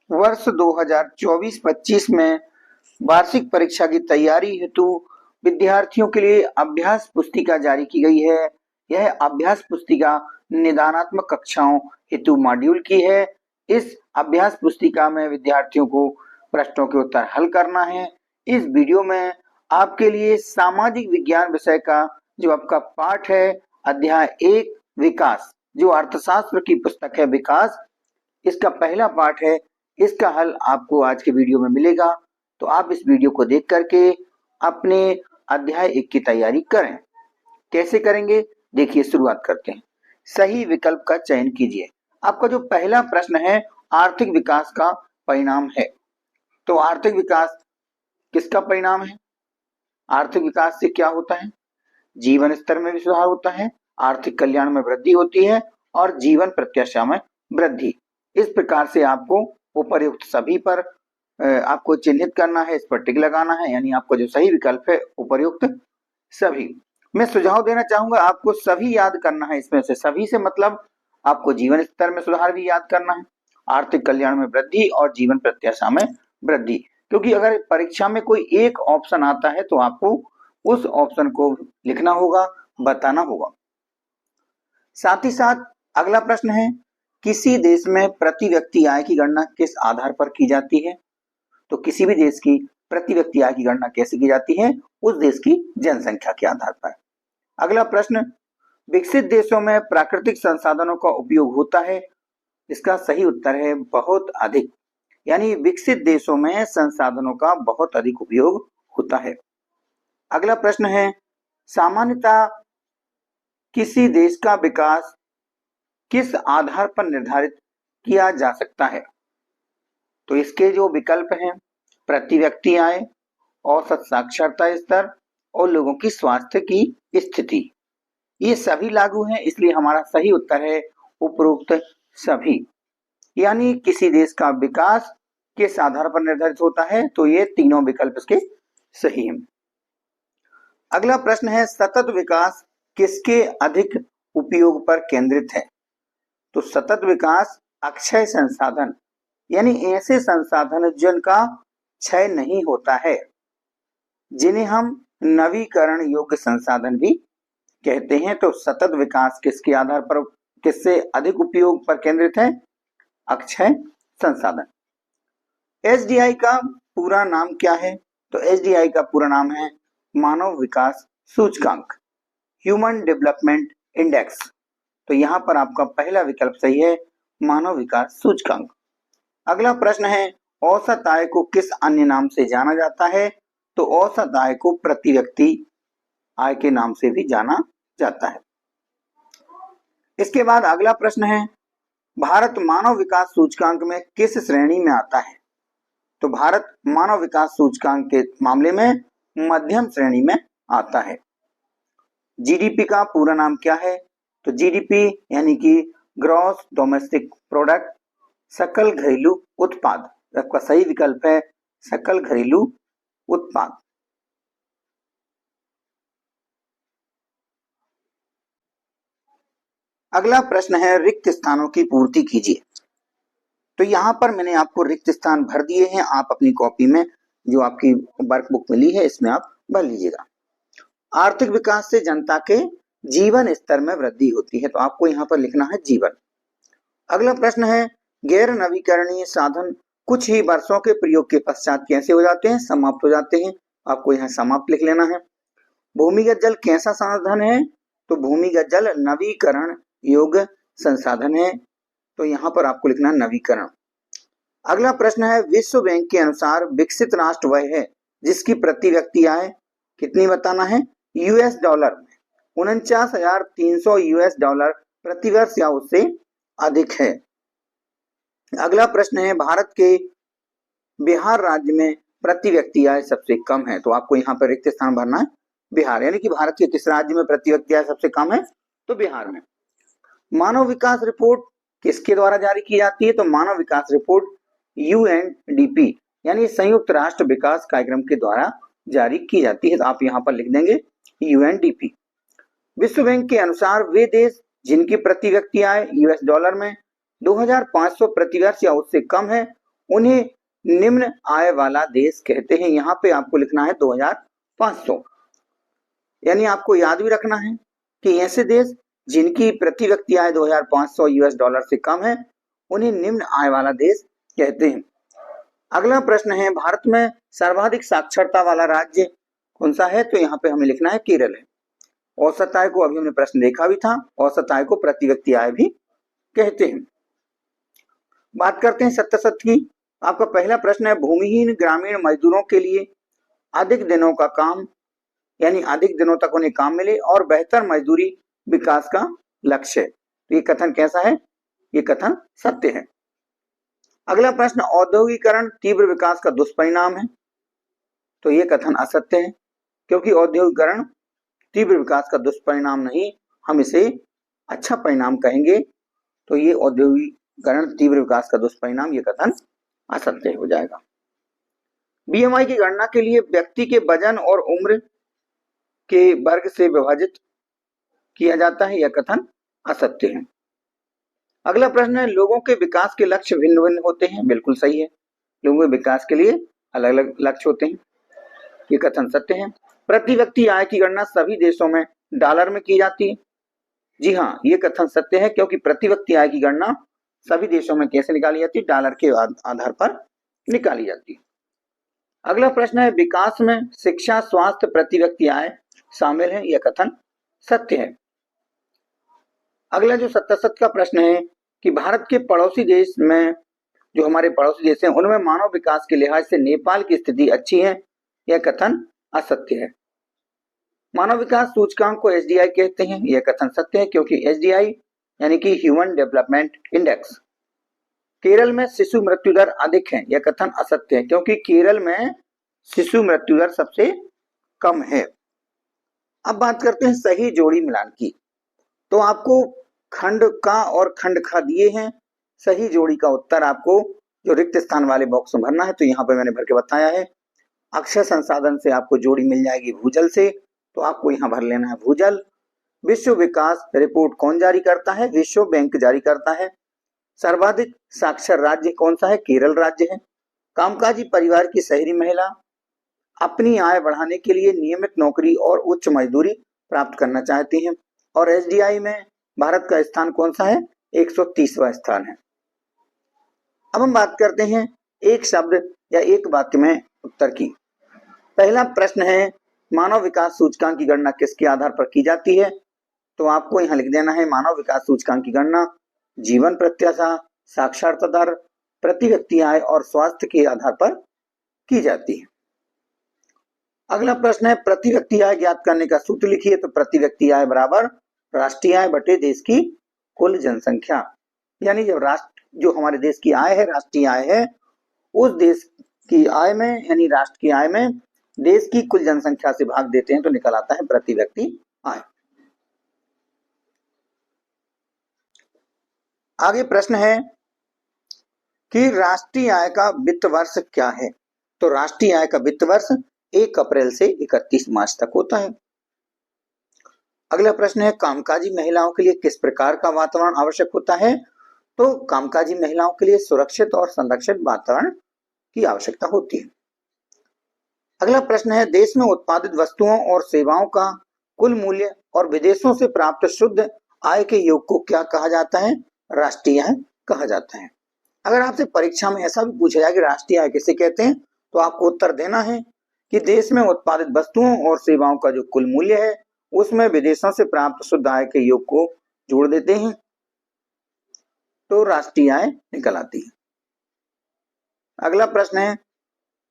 वर्ष 2024-25 में वार्षिक परीक्षा की तैयारी हेतु विद्यार्थियों के लिए अभ्यास पुस्तिका जारी की गई है। यह अभ्यास पुस्तिका निदानात्मक कक्षाओं हेतु मॉड्यूल की है। इस अभ्यास पुस्तिका में विद्यार्थियों को प्रश्नों के उत्तर हल करना है। इस वीडियो में आपके लिए सामाजिक विज्ञान विषय का जो आपका पाठ है, अध्याय 1 विकास, जो अर्थशास्त्र की पुस्तक है विकास, इसका पहला पाठ है। इसका हल आपको आज के वीडियो में मिलेगा, तो आप इस वीडियो को देख करके अपने अध्याय 1 की तैयारी करें। कैसे करेंगे, देखिए शुरुआत करते हैं। सही विकल्प का चयन कीजिए। आपका जो पहला प्रश्न है, आर्थिक विकास का परिणाम है। तो आर्थिक विकास किसका परिणाम है? आर्थिक विकास से क्या होता है? जीवन स्तर में भी सुधार होता है, आर्थिक कल्याण में वृद्धि होती है और जीवन प्रत्याशा में वृद्धि। इस प्रकार से आपको उपर्युक्त सभी पर आपको चिन्हित करना है, इस पर टिक लगाना है, यानी आपका जो सही विकल्प है उपर्युक्त सभी। मैं सुझाव देना चाहूंगा, आपको सभी याद करना है। इसमें से सभी से मतलब आपको जीवन स्तर में सुधार भी याद करना है, आर्थिक कल्याण में वृद्धि और जीवन प्रत्याशा में वृद्धि। क्योंकि अगर परीक्षा में कोई एक ऑप्शन आता है तो आपको उस ऑप्शन को लिखना होगा, बताना होगा। साथ ही साथ अगला प्रश्न है, किसी देश में प्रति व्यक्ति आय की गणना किस आधार पर की जाती है? तो किसी भी देश की प्रति व्यक्ति आय की गणना कैसे की जाती है? उस देश की जनसंख्या के आधार पर। अगला प्रश्न, विकसित देशों में प्राकृतिक संसाधनों का उपयोग होता है? इसका सही उत्तर है बहुत अधिक, यानी विकसित देशों में संसाधनों का बहुत अधिक उपयोग होता है। अगला प्रश्न है, सामान्यतः किसी देश का विकास किस आधार पर निर्धारित किया जा सकता है? तो इसके जो विकल्प हैं, प्रति व्यक्ति आय, औसत साक्षरता स्तर और लोगों की स्वास्थ्य की स्थिति, ये सभी लागू हैं, इसलिए हमारा सही उत्तर है उपरोक्त सभी। यानी किसी देश का विकास किस आधार पर निर्धारित होता है, तो ये तीनों विकल्प इसके सही हैं। अगला प्रश्न है, सतत विकास किसके अधिक उपयोग पर केंद्रित है? तो सतत विकास अक्षय संसाधन, यानी ऐसे संसाधन जिनका क्षय नहीं होता है, जिन्हें हम नवीकरण योग्य संसाधन भी कहते हैं। तो सतत विकास किसके आधार पर, किससे अधिक उपयोग पर केंद्रित है? अक्षय संसाधन। एसडीआई का पूरा नाम क्या है? तो एसडीआई का पूरा नाम है मानव विकास सूचकांक, ह्यूमन डेवलपमेंट इंडेक्स। तो यहाँ पर आपका पहला विकल्प सही है, मानव विकास सूचकांक। अगला प्रश्न है, औसत आय को किस अन्य नाम से जाना जाता है? तो औसत आय को प्रति व्यक्ति आय के नाम से भी जाना जाता है। इसके बाद अगला प्रश्न है, भारत मानव विकास सूचकांक में किस श्रेणी में आता है? तो भारत मानव विकास सूचकांक के मामले में मध्यम श्रेणी में आता है। जीडीपी का पूरा नाम क्या है? तो जीडीपी यानी कि ग्रॉस डोमेस्टिक प्रोडक्ट, सकल घरेलू उत्पाद। आपका सही विकल्प है सकल घरेलू उत्पाद। अगला प्रश्न है, रिक्त स्थानों की पूर्ति कीजिए। तो यहाँ पर मैंने आपको रिक्त स्थान भर दिए हैं, आप अपनी कॉपी में जो आपकी वर्कबुक मिली है इसमें आप भर लीजिएगा। आर्थिक विकास से जनता के जीवन स्तर में वृद्धि होती है, तो आपको यहाँ पर लिखना है जीवन। अगला प्रश्न है, गैर नवीकरणीय साधन कुछ ही वर्षों के प्रयोग के पश्चात कैसे हो जाते हैं? समाप्त हो जाते हैं। आपको यहाँ समाप्त लिख लेना है। भूमिगत जल कैसा संसाधन है? तो भूमिगत जल नवीकरण योग्य संसाधन है, तो यहाँ पर आपको लिखना है नवीकरण। अगला प्रश्न है, विश्व बैंक के अनुसार विकसित राष्ट्र वह है जिसकी प्रति व्यक्ति आय कितनी बताना है? यूएस डॉलर में 49,300 यूएस डॉलर प्रति वर्ष या उससे अधिक है। अगला प्रश्न है, भारत के बिहार राज्य में प्रति व्यक्ति आय सबसे कम है, तो आपको यहाँ पर रिक्त स्थान भरना है बिहार, यानी कि भारत के किस राज्य में प्रति व्यक्ति आय सबसे कम है? तो बिहार में। मानव विकास रिपोर्ट किसके द्वारा जारी की जाती है? तो मानव विकास रिपोर्ट यूएनडीपी यानी संयुक्त राष्ट्र विकास कार्यक्रम के द्वारा जारी की जाती है, तो आप यहाँ पर लिख देंगे यूएनडीपी। विश्व बैंक के अनुसार वे देश जिनकी प्रति व्यक्ति आय यूएस डॉलर में 2,500 प्रति वर्ष या उससे कम है, उन्हें निम्न आय वाला देश कहते हैं। यहाँ पे आपको लिखना है 2500, यानी आपको याद भी रखना है कि ऐसे देश जिनकी प्रति व्यक्ति आय 2500 यूएस डॉलर से कम है उन्हें निम्न आय वाला देश कहते हैं। अगला प्रश्न है, भारत में सर्वाधिक साक्षरता वाला राज्य कौन सा है? तो यहाँ पे हमें लिखना है केरल है। औसत आय को अभी हमने प्रश्न देखा भी था, औसत आय को प्रति व्यक्ति आय भी कहते हैं। बात करते हैं सत्तासत की। आपका पहला प्रश्न है, भूमिहीन ग्रामीण मजदूरों के लिए अधिक दिनों का काम, यानी अधिक दिनों तक उन्हें काम मिले और बेहतर मजदूरी विकास का लक्ष्य है। तो ये कथन कैसा है? ये कथन सत्य है। अगला प्रश्न, औद्योगिकरण तीव्र विकास का दुष्परिणाम है। तो ये कथन असत्य है, क्योंकि औद्योगिकरण तीव्र विकास का दुष्परिणाम नहीं, हम इसे अच्छा परिणाम कहेंगे। तो ये औद्योगिकरण तीव्र विकास का दुष्परिणाम, ये कथन असत्य हो जाएगा। बीएमआई की गणना के लिए व्यक्ति के वजन और उम्र के वर्ग से विभाजित किया जाता है, यह कथन असत्य है। अगला प्रश्न है, लोगों के विकास के लक्ष्य भिन्न भिन्न होते हैं। बिल्कुल सही है, लोगों के विकास के लिए अलग अलग लक्ष्य होते हैं, ये कथन सत्य है। प्रति व्यक्ति आय की गणना सभी देशों में डॉलर में की जाती है। जी हाँ, ये कथन सत्य है, क्योंकि प्रति व्यक्ति आय की गणना सभी देशों में कैसे निकाली जाती है? डॉलर के आधार पर निकाली जाती है। अगला प्रश्न है, विकास में शिक्षा, स्वास्थ्य, प्रति व्यक्ति आय शामिल है, यह कथन सत्य है। अगला जो 77 का प्रश्न है कि भारत के पड़ोसी देश में, जो हमारे पड़ोसी देश हैं, उनमें मानव विकास के लिहाज से नेपाल की स्थिति अच्छी है, यह कथन असत्य है। मानव विकास सूचकांक को एसडीआई कहते हैं, यह कथन सत्य है, क्योंकि एसडीआई यानी कि ह्यूमन डेवलपमेंट इंडेक्स, केरल में शिशु मृत्यु दर अधिक है, यह कथन असत्य है, क्योंकि केरल में शिशु मृत्यु दर सबसे कम है। अब बात करते हैं सही जोड़ी मिलान की। तो आपको खंड का और खंड खा दिए हैं, सही जोड़ी का उत्तर आपको जो रिक्त स्थान वाले बॉक्स में भरना है। तो यहाँ पे मैंने भर के बताया है। अक्षय संसाधन से आपको जोड़ी मिल जाएगी भूजल से, तो आपको यहाँ भर लेना है भूजल। विश्व विकास रिपोर्ट कौन जारी करता है? विश्व बैंक जारी करता है। सर्वाधिक साक्षर राज्य कौन सा है? केरल राज्य है। कामकाजी परिवार की शहरी महिला अपनी आय बढ़ाने के लिए नियमित नौकरी और उच्च मजदूरी प्राप्त करना चाहती है। और एसडीआई में भारत का स्थान कौन सा है? 130वां स्थान है। अब हम बात करते हैं एक शब्द या एक वाक्य में उत्तर की। पहला प्रश्न है, मानव विकास सूचकांक की गणना किसके आधार पर की जाती है? तो आपको यहाँ लिख देना है, मानव विकास सूचकांक की गणना जीवन प्रत्याशा, साक्षरता दर, प्रति व्यक्ति आय और स्वास्थ्य के आधार पर की जाती है। अगला प्रश्न है, प्रति व्यक्ति आय ज्ञात करने का सूत्र लिखिए। तो प्रति व्यक्ति आय बराबर राष्ट्रीय आय बटे देश की कुल जनसंख्या, यानी जब जो हमारे देश की आय है, राष्ट्रीय आय है, उस देश की आय में, यानी राष्ट्र की आय में देश की कुल जनसंख्या से भाग देते हैं तो निकल आता है प्रति व्यक्ति आय। आगे प्रश्न है कि राष्ट्रीय आय का वित्त वर्ष क्या है? तो राष्ट्रीय आय का वित्त वर्ष 1 अप्रैल से 31 मार्च तक होता है। अगला प्रश्न है, कामकाजी महिलाओं के लिए किस प्रकार का वातावरण आवश्यक होता है? तो कामकाजी महिलाओं के लिए सुरक्षित और संरक्षित वातावरण की आवश्यकता होती है। अगला प्रश्न है, देश में उत्पादित वस्तुओं और सेवाओं का कुल मूल्य और विदेशों से प्राप्त शुद्ध आय के योग को क्या कहा जाता है? राष्ट्रीय आय कहा जाता है। अगर आपसे परीक्षा में ऐसा भी पूछा जाए कि राष्ट्रीय आय किसे कहते हैं, तो आपको उत्तर देना है कि देश में उत्पादित वस्तुओं और सेवाओं का जो कुल मूल्य है उसमें विदेशों से प्राप्त शुद्ध आय के योग को जोड़ देते हैं तो राष्ट्रीय आय निकल आती है। अगला प्रश्न है,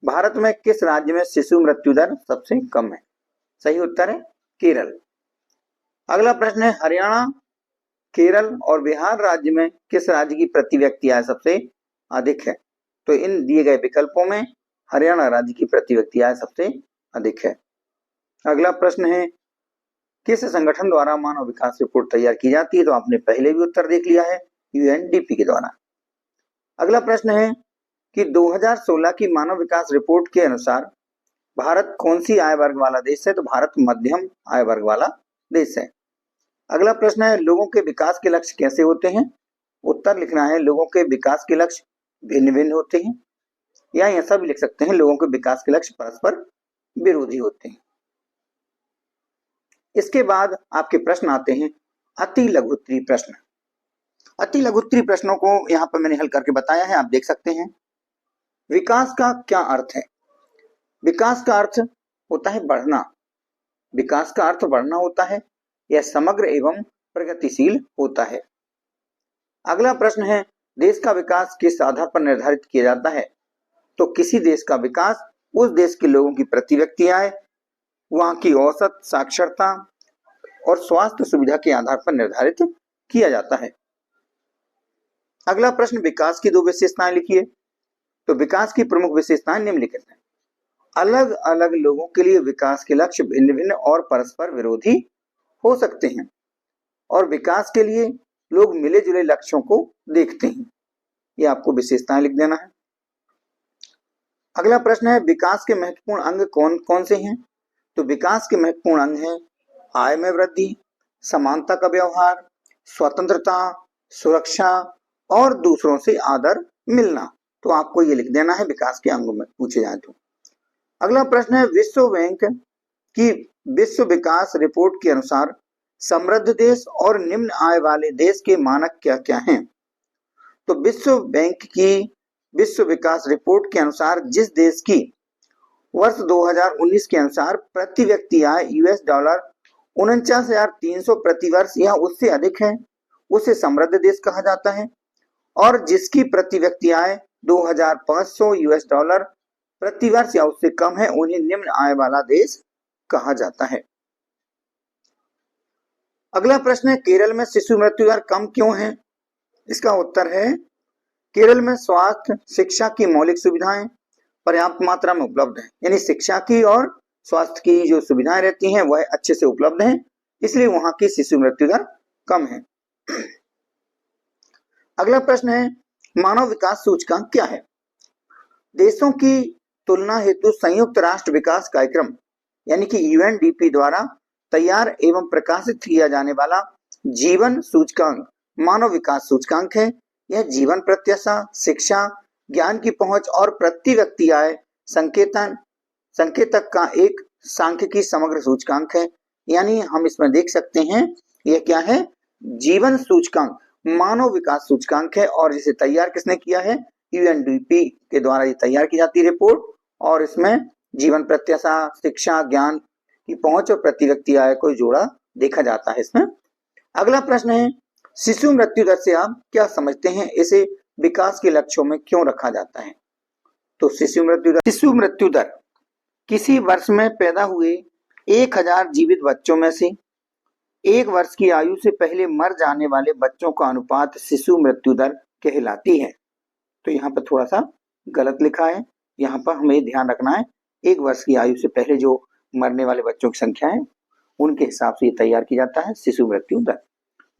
भारत में किस राज्य में शिशु मृत्यु दर सबसे कम है? सही उत्तर है केरल। अगला प्रश्न है, हरियाणा, केरल और बिहार राज्य में किस राज्य की प्रति व्यक्ति आय सबसे अधिक है? तो इन दिए गए विकल्पों में हरियाणा राज्य की प्रति व्यक्ति आय सबसे अधिक है। अगला प्रश्न है, किस संगठन द्वारा मानव विकास रिपोर्ट तैयार की जाती है? तो आपने पहले भी उत्तर देख लिया है, यूएनडीपी के द्वारा। अगला प्रश्न है कि 2016 की मानव विकास रिपोर्ट के अनुसार भारत कौन सी आय वर्ग वाला देश है? तो भारत मध्यम आय वर्ग वाला देश है। अगला प्रश्न है, लोगों के विकास के लक्ष्य कैसे होते हैं? उत्तर लिखना है, लोगों के विकास के लक्ष्य भिन्न भिन्न होते हैं, या ऐसा भी लिख सकते हैं लोगों के विकास के लक्ष्य परस्पर विरोधी होते हैं। इसके बाद आपके प्रश्न आते हैं अति लघुत्तरीय प्रश्न। अति लघुत्तरीय प्रश्नों को यहाँ पर मैंने हल करके बताया है, आप देख सकते हैं। विकास का क्या अर्थ है? विकास का अर्थ होता है बढ़ना। विकास का अर्थ बढ़ना होता है, यह समग्र एवं प्रगतिशील होता है। अगला प्रश्न है देश का विकास किस आधार पर निर्धारित किया जाता है? तो किसी देश का विकास उस देश के लोगों की प्रति व्यक्ति आय, वहां की औसत साक्षरता और स्वास्थ्य सुविधा के आधार पर निर्धारित किया जाता है। अगला प्रश्न विकास की 2 विशेषताएं लिखिए। तो विकास की प्रमुख विशेषताएं निम्नलिखित हैं। अलग अलग लोगों के लिए विकास के लक्ष्य भिन्न भिन्न और परस्पर विरोधी हो सकते हैं, और विकास के लिए लोग मिले जुले लक्ष्यों को देखते हैं। ये आपको विशेषताएं लिख देना है। अगला प्रश्न है विकास के महत्वपूर्ण अंग कौन कौन से हैं? तो विकास के महत्वपूर्ण अंग हैं आय में वृद्धि, समानता का व्यवहार, स्वतंत्रता, सुरक्षा और दूसरों से आदर मिलना। तो आपको ये लिख देना है विकास के अंगों में पूछे जाए तो। अगला प्रश्न है विश्व बैंक की विश्व विकास रिपोर्ट के अनुसार समृद्ध देश और निम्न आय वाले देश के मानक क्या क्या हैं? तो विश्व बैंक की विश्व विकास रिपोर्ट के अनुसार जिस देश की वर्ष 2019 के अनुसार प्रति व्यक्ति आय $49,300 प्रति वर्ष या उससे अधिक है, उसे समृद्ध देश कहा जाता है, और जिसकी प्रति व्यक्ति आय $2,500 प्रति वर्ष या उससे कम है, उन्हें निम्न आय वाला देश कहा जाता है। अगला प्रश्न है केरल में शिशु मृत्यु दर कम क्यों है? इसका उत्तर है केरल में स्वास्थ्य शिक्षा की मौलिक सुविधाएं पर्याप्त मात्रा में उपलब्ध है, यानी शिक्षा की और स्वास्थ्य की जो सुविधाएं रहती हैं वह अच्छे से उपलब्ध हैं, इसलिए वहां की शिशु मृत्यु दर कम है। अगला प्रश्न है मानव विकास सूचकांक क्या है? देशों की तुलना हेतु संयुक्त राष्ट्र विकास कार्यक्रम यानी कि यूएनडीपी द्वारा तैयार एवं प्रकाशित किया जाने वाला जीवन सूचकांक मानव विकास सूचकांक है। यह जीवन प्रत्याशा, शिक्षा, ज्ञान की पहुंच और प्रति व्यक्ति आय संकेतक का एक सांख्यिकी समग्र सूचकांक है। यानी हम इसमें देख सकते हैं यह क्या है, जीवन सूचकांक मानव विकास सूचकांक है, और इसे तैयार किसने किया है? यूएनडीपी के द्वारा ये तैयार की जाती है रिपोर्ट, और इसमें जीवन प्रत्याशा, शिक्षा, ज्ञान की पहुंच और प्रति व्यक्ति आय को जोड़ा देखा जाता है इसमें। अगला प्रश्न है शिशु मृत्यु दर से आप क्या समझते हैं? इसे विकास के लक्ष्यों में क्यों रखा जाता है? तो शिशु मृत्यु दर किसी वर्ष में पैदा हुए 1000 जीवित बच्चों में से 1 वर्ष की आयु से पहले मर जाने वाले बच्चों का अनुपात शिशु मृत्यु दर कहलाती है। तो यहाँ पर थोड़ा सा गलत लिखा है, यहाँ पर हमें ध्यान रखना है 1 वर्ष की आयु से पहले जो मरने वाले बच्चों की संख्या है उनके हिसाब से ये तैयार किया जाता है शिशु मृत्यु दर।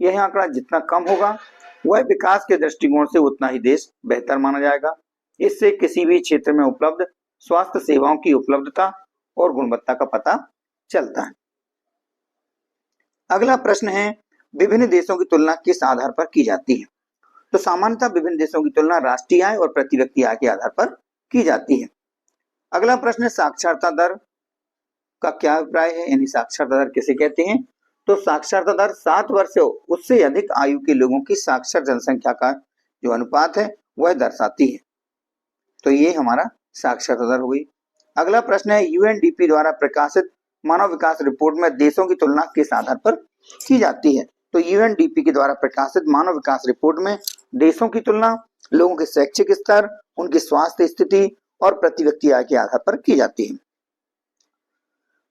यह आंकड़ा जितना कम होगा वह विकास के दृष्टिकोण से उतना ही देश बेहतर माना जाएगा। इससे किसी भी क्षेत्र में उपलब्ध स्वास्थ्य सेवाओं की उपलब्धता और गुणवत्ता का पता चलता है। अगला प्रश्न है विभिन्न देशों की तुलना किस आधार पर की जाती है? तो सामान्यतः विभिन्न देशों की तुलना राष्ट्रीय आय और प्रति व्यक्ति आय के आधार पर की जाती है। अगला प्रश्न है साक्षरता दर का क्या अभिप्राय है, यानी साक्षरता दर किसे कहते हैं? तो साक्षरता दर 7 वर्ष उससे अधिक आयु के लोगों की साक्षर जनसंख्या का जो अनुपात है वह दर्शाती है। तो ये हमारा साक्षरता दर हो गई। अगला प्रश्न है यूएनडीपी द्वारा प्रकाशित मानव विकास रिपोर्ट में देशों की तुलना किस आधार पर की जाती है? तो यूएनडीपी के द्वारा प्रकाशित मानव विकास रिपोर्ट में देशों की तुलना लोगों के शैक्षिक स्तर, उनकी स्वास्थ्य स्थिति और प्रति व्यक्ति आय के आधार पर की जाती है।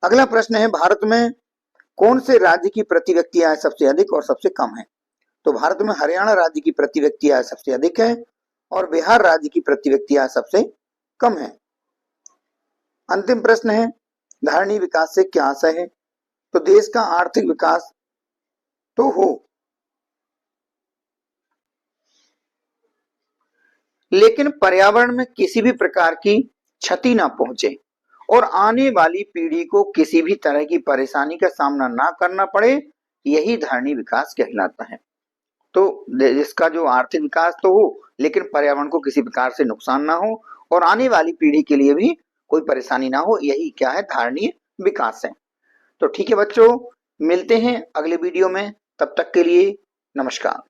अगला प्रश्न है भारत में कौन से राज्य की प्रति व्यक्ति आय सबसे अधिक और सबसे कम है? तो भारत में हरियाणा राज्य की प्रति व्यक्ति आय सबसे अधिक है और बिहार राज्य की प्रति व्यक्ति आय सबसे कम है। अंतिम प्रश्न है धारणीय विकास से क्या आशय है? तो देश का आर्थिक विकास तो हो, लेकिन पर्यावरण में किसी भी प्रकार की क्षति ना पहुंचे और आने वाली पीढ़ी को किसी भी तरह की परेशानी का सामना ना करना पड़े, यही धारणीय विकास कहलाता है। तो जिसका जो आर्थिक विकास तो हो, लेकिन पर्यावरण को किसी प्रकार से नुकसान ना हो और आने वाली पीढ़ी के लिए भी कोई परेशानी ना हो, यही क्या है, धारणीय विकास है। तो ठीक है बच्चों, मिलते हैं अगले वीडियो में, तब तक के लिए नमस्कार।